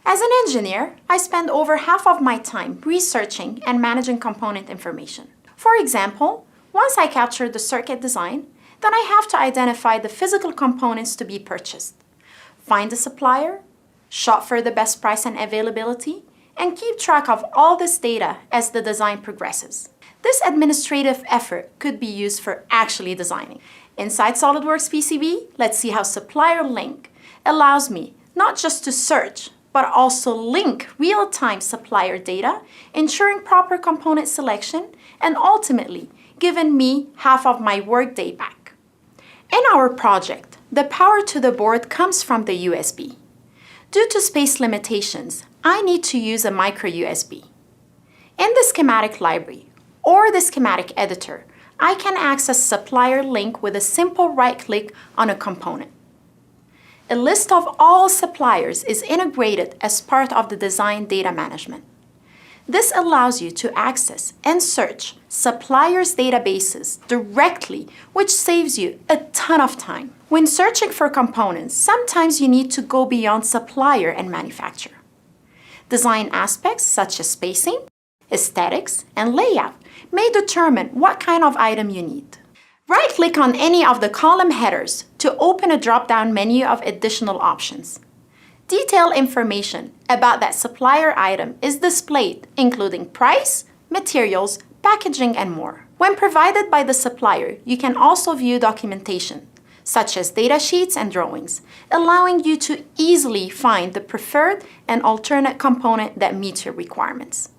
As an engineer, I spend over half of my time researching and managing component information. For example, once I capture the circuit design, then I have to identify the physical components to be purchased, find the supplier, shop for the best price and availability, and keep track of all this data as the design progresses. This administrative effort could be used for actually designing. Inside SOLIDWORKS PCB, let's see how Supplier Link allows me not just to search, but also link real-time supplier data, ensuring proper component selection, and ultimately giving me half of my workday back. In our project, the power to the board comes from the USB. Due to space limitations, I need to use a micro USB. In the schematic library or the schematic editor, I can access Supplier Link with a simple right-click on a component. A list of all suppliers is integrated as part of the design data management. This allows you to access and search suppliers' databases directly, which saves you a ton of time. When searching for components, sometimes you need to go beyond supplier and manufacturer. Design aspects such as spacing, aesthetics, and layout may determine what kind of item you need. Right-click on any of the column headers to open a drop-down menu of additional options. Detailed information about that supplier item is displayed, including price, materials, packaging, and more. When provided by the supplier, you can also view documentation, such as data sheets and drawings, allowing you to easily find the preferred and alternate component that meets your requirements.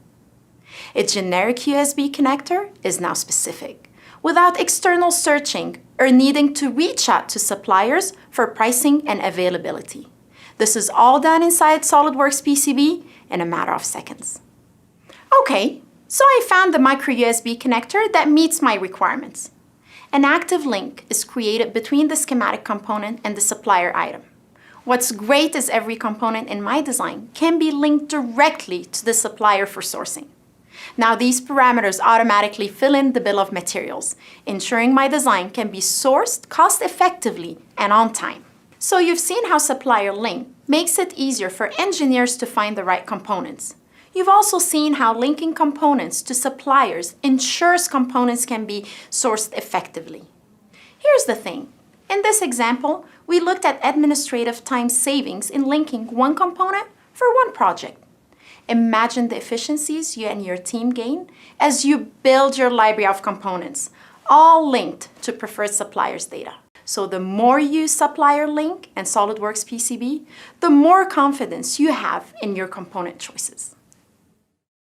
A generic USB connector is now specific, without external searching or needing to reach out to suppliers for pricing and availability. This is all done inside SOLIDWORKS PCB in a matter of seconds. Okay, so I found the micro USB connector that meets my requirements. An active link is created between the schematic component and the supplier item. What's great is every component in my design can be linked directly to the supplier for sourcing. Now these parameters automatically fill in the bill of materials, ensuring my design can be sourced cost-effectively and on time. So you've seen how Supplier Link makes it easier for engineers to find the right components. You've also seen how linking components to suppliers ensures components can be sourced effectively. Here's the thing. In this example, we looked at administrative time savings in linking one component for one project. Imagine the efficiencies you and your team gain as you build your library of components, all linked to preferred suppliers' data. So the more you use Supplier Link and SOLIDWORKS PCB, the more confidence you have in your component choices.